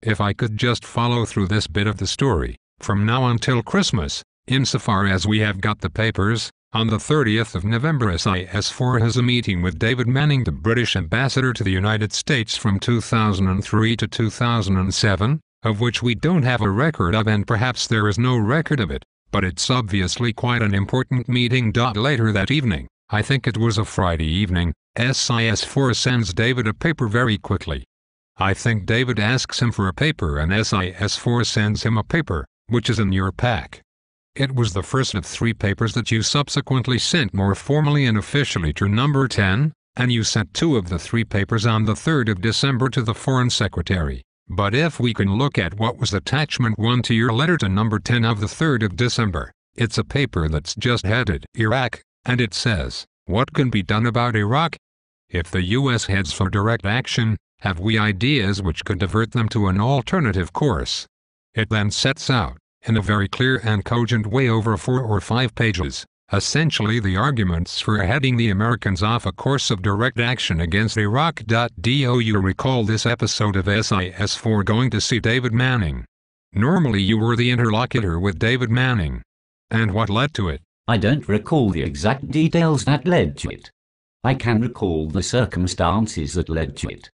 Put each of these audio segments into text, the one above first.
If I could just follow through this bit of the story, from now until Christmas, insofar as we have got the papers, on the 30th of November SIS4 has a meeting with David Manning, the British ambassador to the United States from 2003 to 2007, of which we don't have a record of, and perhaps there is no record of it, but it's obviously quite an important meeting. Later that evening, I think it was a Friday evening, SIS4 sends David a paper very quickly. I think David asks him for a paper and SIS4 sends him a paper, which is in your pack. It was the first of 3 papers that you subsequently sent more formally and officially to number 10, and you sent 2 of the 3 papers on the 3rd of December to the Foreign Secretary. But if we can look at what was attachment 1 to your letter to number 10 of the 3rd of December, it's a paper that's just headed Iraq, and it says, "What can be done about Iraq? If the U.S. heads for direct action, have we ideas which could divert them to an alternative course?" It then sets out, in a very clear and cogent way over 4 or 5 pages, essentially the arguments for heading the Americans off a course of direct action against Iraq. Do you recall this episode of SIS4 going to see David Manning? Normally you were the interlocutor with David Manning. And what led to it? I don't recall the exact details that led to it. I can recall the circumstances that led to it.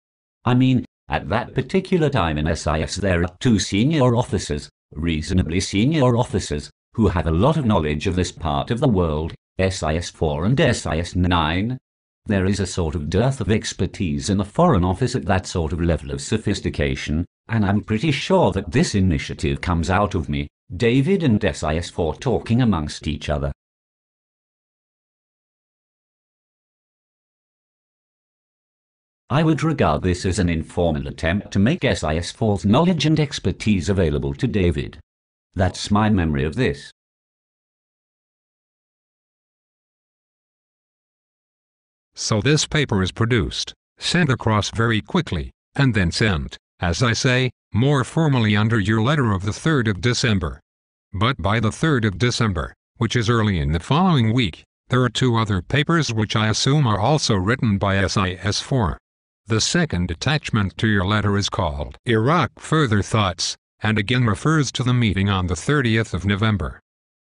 I mean, at that particular time in SIS there are 2 senior officers, reasonably senior officers, who have a lot of knowledge of this part of the world, SIS4 and SIS9. There is a sort of dearth of expertise in the Foreign Office at that sort of level of sophistication, and I'm pretty sure that this initiative comes out of me, David and SIS4 talking amongst each other. I would regard this as an informal attempt to make SIS4's knowledge and expertise available to David. That's my memory of this. So this paper is produced, sent across very quickly, and then sent, as I say, more formally under your letter of the 3rd of December. But by the 3rd of December, which is early in the following week, there are 2 other papers which I assume are also written by SIS4. The second attachment to your letter is called Iraq Further Thoughts, and again refers to the meeting on the 30th of November.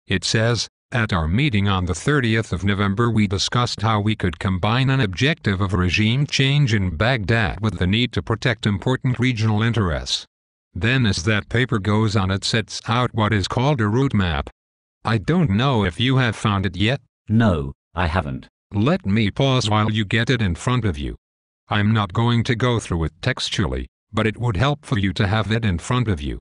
It says, "At our meeting on the 30th of November we discussed how we could combine an objective of regime change in Baghdad with the need to protect important regional interests." Then as that paper goes on it sets out what is called a route map. I don't know if you have found it yet. No, I haven't. Let me pause while you get it in front of you. I'm not going to go through it textually, but it would help for you to have it in front of you.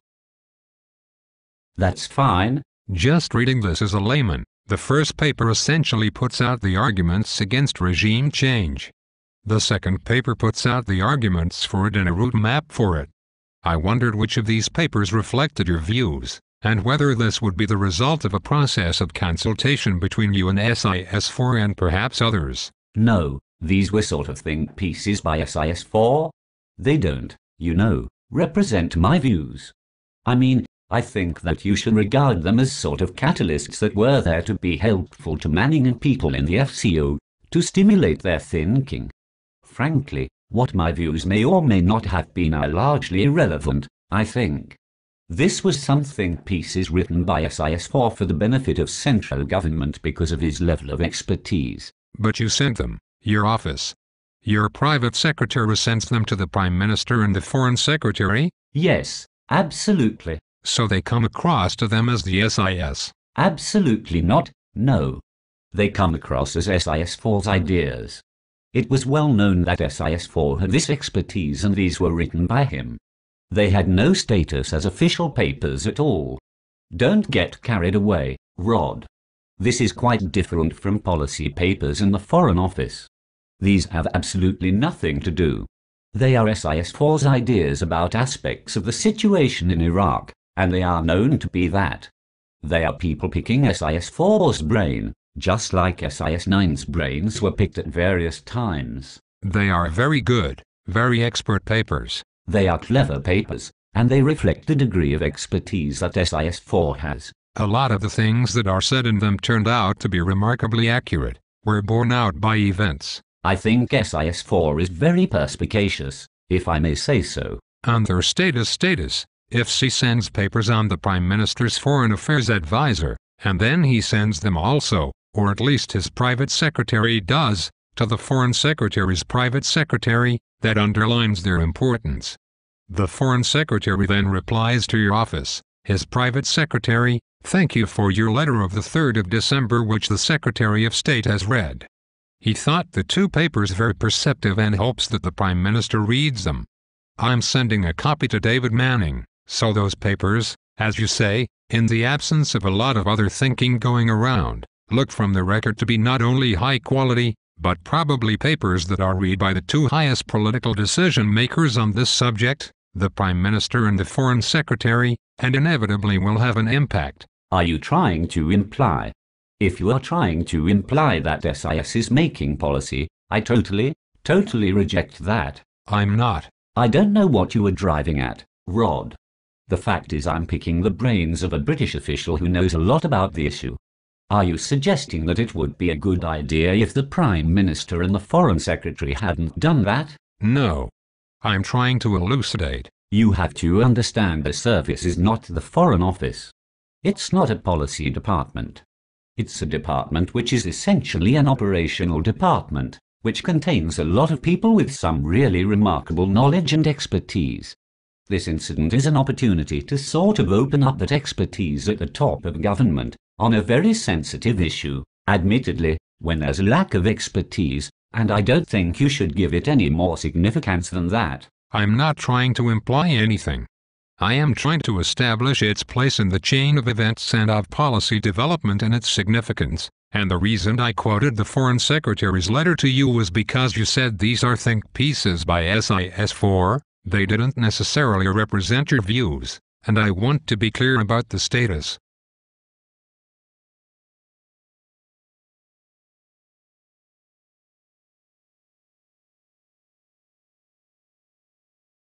That's fine. Just reading this as a layman, the first paper essentially puts out the arguments against regime change. The second paper puts out the arguments for it and a route map for it. I wondered which of these papers reflected your views, and whether this would be the result of a process of consultation between you and SIS4 and perhaps others. No, these were sort of think pieces by SIS4. They don't, you know, represent my views. I mean, I think that you should regard them as sort of catalysts that were there to be helpful to Manning and people in the FCO, to stimulate their thinking. Frankly, what my views may or may not have been are largely irrelevant, I think. This was some think pieces written by SIS4 for the benefit of central government because of his level of expertise. But you sent them, your office. Your private secretary sends them to the Prime Minister and the Foreign Secretary? Yes, absolutely. So they come across to them as the SIS? Absolutely not, no. They come across as SIS4's ideas. It was well known that SIS4 had this expertise and these were written by him. They had no status as official papers at all. Don't get carried away, Rod. This is quite different from policy papers in the Foreign Office. These have absolutely nothing to do. They are SIS4's ideas about aspects of the situation in Iraq, and they are known to be that. They are people picking SIS4's brain, just like SIS9's brains were picked at various times. They are very good, very expert papers. They are clever papers, and they reflect the degree of expertise that SIS4 has. A lot of the things that are said in them turned out to be remarkably accurate, were borne out by events. I think SIS4 is very perspicacious, if I may say so. On their status, if she sends papers on the Prime Minister's Foreign Affairs advisor, and then he sends them also, or at least his private secretary does, to the Foreign Secretary's private secretary, that underlines their importance. The Foreign Secretary then replies to your office, his private secretary, "Thank you for your letter of the 3rd of December which the Secretary of State has read." He thought the 2 papers very perceptive and hopes that the Prime Minister reads them. I'm sending a copy to David Manning, so those papers, as you say, in the absence of a lot of other thinking going around, look from the record to be not only high quality, but probably papers that are read by the 2 highest political decision makers on this subject, the Prime Minister and the Foreign Secretary, and inevitably will have an impact. Are you trying to imply? If you are trying to imply that SIS is making policy, I totally reject that. I'm not. I don't know what you were driving at, Rod. The fact is I'm picking the brains of a British official who knows a lot about the issue. Are you suggesting that it would be a good idea if the Prime Minister and the Foreign Secretary hadn't done that? No. I'm trying to elucidate. You have to understand the service is not the Foreign Office. It's not a policy department. It's a department which is essentially an operational department, which contains a lot of people with some really remarkable knowledge and expertise. This incident is an opportunity to sort of open up that expertise at the top of government, on a very sensitive issue, admittedly, when there's a lack of expertise, and I don't think you should give it any more significance than that. I'm not trying to imply anything. I am trying to establish its place in the chain of events and of policy development and its significance, and the reason I quoted the Foreign Secretary's letter to you was because you said these are think pieces by SIS4, they didn't necessarily represent your views, and I want to be clear about the status.